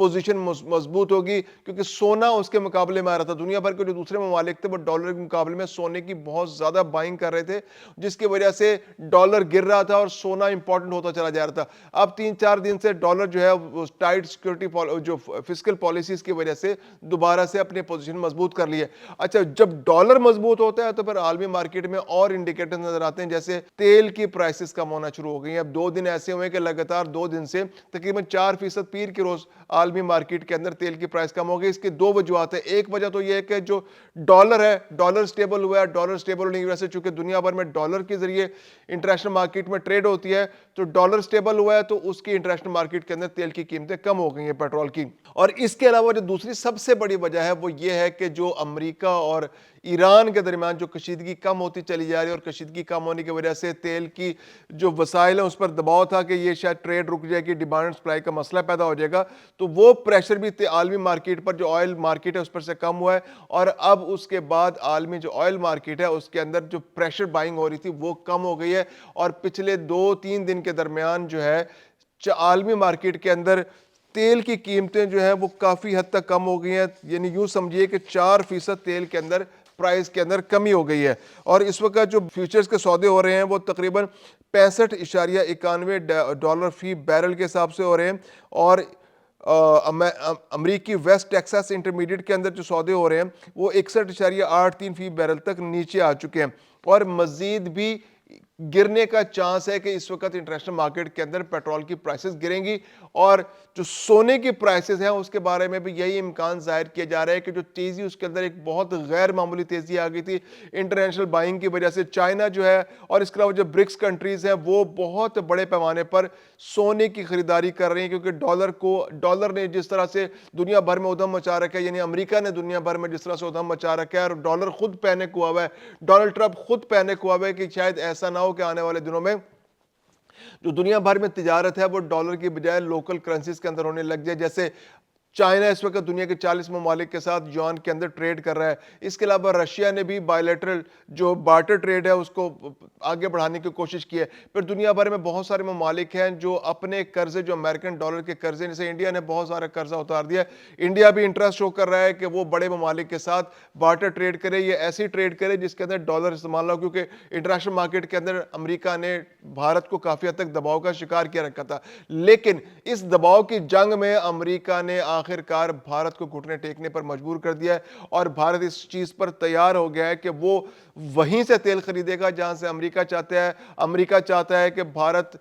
Position مضبوط ہوگی، کیونکہ سونا اس کے مقابلے میں آ رہا تھا. دنیا بھر کے جو دوسرے ممالک تھے وہ ڈالر کے مقابلے میں سونے کی بہت زیادہ بائنگ کر رہے تھے، جس کی وجہ سے ڈالر گر رہا تھا اور سونا امپورٹنٹ ہوتا چلا جا رہا تھا. اب 3-4 دن سے ڈالر جو ہے وہ ٹائٹ سیکورٹی جو فسکل پالیسیز کی وجہ سے دوبارہ سے اپنی پوزیشن مضبوط کر لی ہے. اچھا، جب ڈالر مضبوط ہوتا ہے تو پھر عالمی مارکیٹ میں اور انڈیکیٹر نظر آتے ہیں، جیسے تیل کی پرائسز کم ہونا شروع ہو گئی ہیں. اب 2 دن ایسے ہوئے کہ لگاتار 2 دن سے تقریباً 4% پیر کے روز عالمی مارکیٹ کے اندر تیل کی پرائس کم ہو گئی. اس کی 2 وجوہات ہیں. ایک وجہ تو یہ ہے کہ جو ڈالر ہے، ڈالر سٹیبل ہوا ہے. ڈالر سٹیبل ہونے کی وجہ سے چونکہ دنیا بھر میں ڈالر کے ذریعے انٹرنیشنل مارکیٹ میں ٹریڈ ہوتی ہے، تو ڈالر سٹیبل ہوا ہے، تو اس کی انٹرنیشنل مارکیٹ کے اندر تیل کی قیمتیں کم ہو گئی ہیں پیٹرول کی. اور اس کے علاوہ جو دوسری سب سے بڑی وجہ ہے وہ یہ ہے کہ جو امریکہ اور ایران کے درمیان جو کشیدگی کم ہوتی چلی جا رہی ہے، اور کشیدگی کم ہونے کی وجہ سے تیل کی جو وسائل ہیں اس پر دباؤ تھا کہ یہ شاید ٹریڈ رک جائے گی، ڈیمانڈ اینڈ سپلائی کا مسئلہ پیدا ہو جائے گا، تو وہ پریشر بھی عالمی مارکیٹ پر جو آئل مارکیٹ ہے اس پر سے کم ہوا ہے. اور اب اس کے بعد عالمی جو آئل مارکیٹ ہے اس کے اندر جو پریشر بائنگ ہو رہی تھی وہ کم ہو گئی ہے. اور پچھلے 2-3 دن کے درمیان جو ہے عالمی مارکیٹ کے اندر تیل کی قیمتیں جو ہیں وہ کافی حد تک کم ہو گئی ہیں. یعنی یوں سمجھیے کہ 4% تیل کے اندر پرائز کے اندر کمی ہو گئی ہے. اور اس وقت جو فیوچرز کے سودے ہو رہے ہیں وہ تقریباً $65.91 فی بیرل کے حساب سے ہو رہے ہیں. اور امریکی ویسٹ ٹیکساس انٹرمیڈیٹ کے اندر جو سودے ہو رہے ہیں وہ 61.83 فی بیرل تک نیچے آ چکے ہیں. اور مزید بھی گرنے کا چانس ہے کہ اس وقت انٹرنیشنل مارکیٹ کے اندر پیٹرول کی پرائسز گریں گی. اور جو سونے کی پرائسز ہیں اس کے بارے میں بھی یہی امکان ظاہر کیا جا رہا ہے کہ جو تیزی اس کے اندر ایک بہت غیر معمولی تیزی آ گئی تھی انٹرنیشنل بائنگ کی وجہ سے. چائنا جو ہے اور اس کے علاوہ جو برکس کنٹریز ہیں وہ بہت بڑے پیمانے پر سونے کی خریداری کر رہی ہیں، کیونکہ ڈالر نے جس طرح سے دنیا بھر میں ادھم مچا رکھا ہے، یعنی امریکہ نے دنیا بھر میں جس طرح سے ادھم مچا رکھا ہے، اور ڈالر خود پینک ہوا ہوا ہے. ڈونلڈ ٹرمپ خود پینک ہوا ہوا ہے کہ شاید ایسا نہ ہو کہ آنے والے دنوں میں جو دنیا بھر میں تجارت ہے وہ ڈالر کی بجائے لوکل کرنسیز کے اندر ہونے لگ جائے. جیسے چائنا اس وقت دنیا کے 40 ممالک کے ساتھ یوان کے اندر ٹریڈ کر رہا ہے. اس کے علاوہ رشیا نے بھی بائیلیٹرل جو بارٹر ٹریڈ ہے اس کو آگے بڑھانے کی کوشش کی ہے. پھر دنیا بھر میں بہت سارے ممالک ہیں جو اپنے قرضے، جو امریکن ڈالر کے قرضے، جیسے انڈیا نے بہت سارا قرضہ اتار دیا ہے. انڈیا بھی انٹرسٹ شو کر رہا ہے کہ وہ بڑے ممالک کے ساتھ بارٹر ٹریڈ کرے، یا ایسی ٹریڈ کرے جس کے اندر ڈالر استعمال ہو، کیونکہ انٹرنیشنل مارکیٹ کے اندر امریکہ نے بھارت کو کافی حد تک دباؤ کا شکار کیا رکھا تھا. لیکن اس دباؤ کی جنگ میں امریکہ نے آخر کار بھارت کو گھٹنے ٹیکنے پر مجبور کر دیا ہے. اور بھارت اس چیز پر تیار ہو گیا ہے کہ وہ وہیں سے تیل خریدے گا جہاں سے امریکہ چاہتا ہے. امریکہ چاہتا ہے کہ بھارت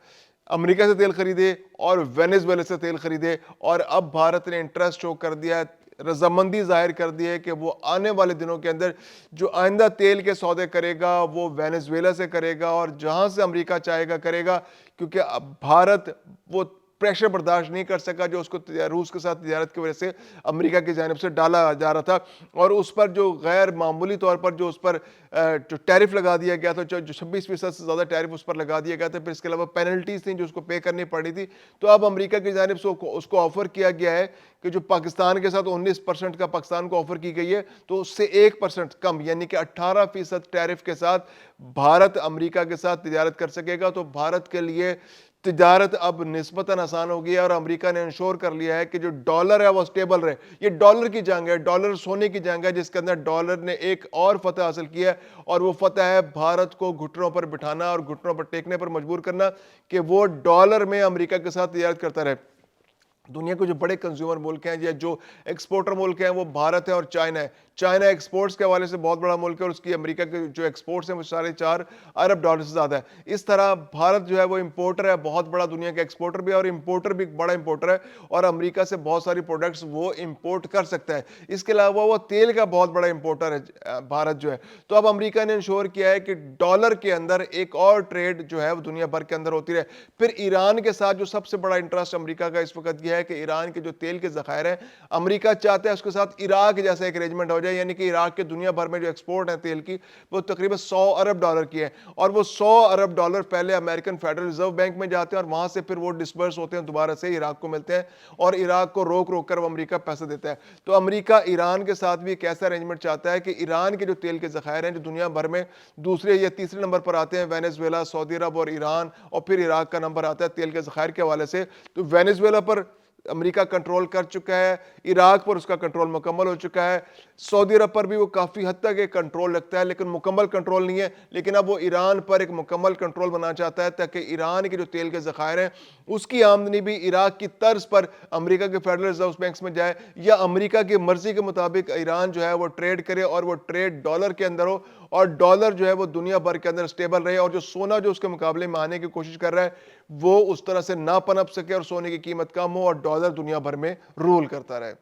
امریکہ سے تیل خریدے اور وینیزویلا سے تیل خریدے. اور اب بھارت نے انٹرسٹ شو کر دیا ہے، رضامندی ظاہر کر دی ہے کہ وہ آنے والے دنوں کے اندر جو آئندہ تیل کے سودے کرے گا وہ وینیزویلا سے کرے گا، اور جہاں سے امریکہ چاہے گا کرے گا. کیونکہ اب بھارت وہ پریشر برداشت نہیں کر سکا جو اس کو روس کے ساتھ تجارت کی وجہ سے امریکہ کی جانب سے ڈالا جا رہا تھا. اور اس پر جو غیر معمولی طور پر جو اس پر جو ٹیرف لگا دیا گیا تھا، جو 26% سے زیادہ ٹیرف اس پر لگا دیا گیا تھا، پھر اس کے علاوہ پینلٹیز تھیں جو اس کو پے کرنی پڑی تھی. تو اب امریکہ کی جانب سے اس کو آفر کیا گیا ہے کہ جو پاکستان کے ساتھ 19% کا پاکستان کو آفر کی گئی ہے، تو اس سے 1% کم، یعنی کہ 18% ٹیرف کے ساتھ بھارت امریکہ کے ساتھ تجارت کر سکے گا. تو بھارت کے لیے تجارت اب نسبتاً آسان ہو گئی ہے، اور امریکہ نے انشور کر لیا ہے کہ جو ڈالر ہے وہ سٹیبل رہے. یہ ڈالر کی جنگ ہے، ڈالر سونے کی جنگ ہے، جس کے اندر ڈالر نے ایک اور فتح حاصل کی ہے، اور وہ فتح ہے بھارت کو گھٹنوں پر بٹھانا اور گھٹنوں پر ٹیکنے پر مجبور کرنا کہ وہ ڈالر میں امریکہ کے ساتھ تجارت کرتا رہے. دنیا کے جو بڑے کنزیومر ملک ہیں یا جو ایکسپورٹر ملک ہیں وہ بھارت ہے اور چائنا ہے. چائنا ایکسپورٹس کے حوالے سے بہت بڑا ملک ہے، اور اس کی امریکہ کے جو ایکسپورٹس ہیں وہ $4.5 ارب سے زیادہ ہے. اس طرح بھارت جو ہے وہ امپورٹر ہے، بہت بڑا دنیا کا ایکسپورٹر بھی ہے، اور امپورٹر بھی بڑا امپورٹر ہے، اور امریکہ سے بہت ساری پروڈکٹس وہ امپورٹ کر سکتا ہے. اس کے علاوہ وہ تیل کا بہت بڑا امپورٹر ہے بھارت جو ہے. تو اب امریکہ نے انشور کیا ہے کہ ڈالر کے اندر ایک اور ٹریڈ جو ہے وہ دنیا بھر کے اندر ہوتی رہے. پھر ایران کے ساتھ جو سب سے بڑا انٹرسٹ امریکہ کا اس وقت یہ ہے کہ ایران کے جو تیل کے ذخائر ہیں، امریکہ چاہتا ہے اس کے ساتھ عراق جیسا ایک ارینجمنٹ ہو جائے، یعنی کہ عراق کے دنیا بھر میں جو ایکسپورٹ ہے تیل کی وہ تقریباً $100 ارب کی ہے. اور وہ $100 ارب پہلے امریکن فیڈرل ریزرو بینک میں جاتے ہیں، اور وہاں سے پھر وہ ڈسبرس ہوتے ہیں، دوبارہ سے عراق کو ملتے ہیں، اور عراق کو روک کر وہ امریکہ پیسے دیتا ہے. تو امریکہ ایران کے ساتھ بھی ایک ایسا ارینجمنٹ چاہتا ہے کہ ایران کے جو تیل کے ذخائر ہیں جو دنیا بھر میں دوسرے یا تیسرے نمبر پر آتے ہیں، وینیزویلا، سعودی عرب اور ایران، اور پھر عراق کا نمبر آتا ہے تیل کے ذخائر کے حوالے سے. تو وینیزویلا پر امریکہ کنٹرول کر چکا ہے، عراق پر اس کا کنٹرول مکمل ہو چکا ہے، سعودی عرب پر بھی وہ کافی حد تک ایک کنٹرول رکھتا ہے لیکن مکمل کنٹرول نہیں ہے، لیکن اب وہ ایران پر ایک مکمل کنٹرول بنانا چاہتا ہے تاکہ ایران کے جو تیل کے ذخائر ہیں اس کی آمدنی بھی عراق کی طرز پر امریکہ کے فیڈرل ریزرو بینکس میں جائے، یا امریکہ کی مرضی کے مطابق ایران جو ہے وہ ٹریڈ کرے اور وہ ٹریڈ ڈالر کے اندر ہو، اور ڈالر جو ہے وہ دنیا بھر کے اندر سٹیبل رہے، اور جو سونا جو اس کے مقابلے میں آنے کی کوشش کر رہا ہے وہ اس طرح سے نہ پنپ سکے اور سونے کی قیمت کم ہو اور ڈالر دنیا بھر میں رول کرتا رہے۔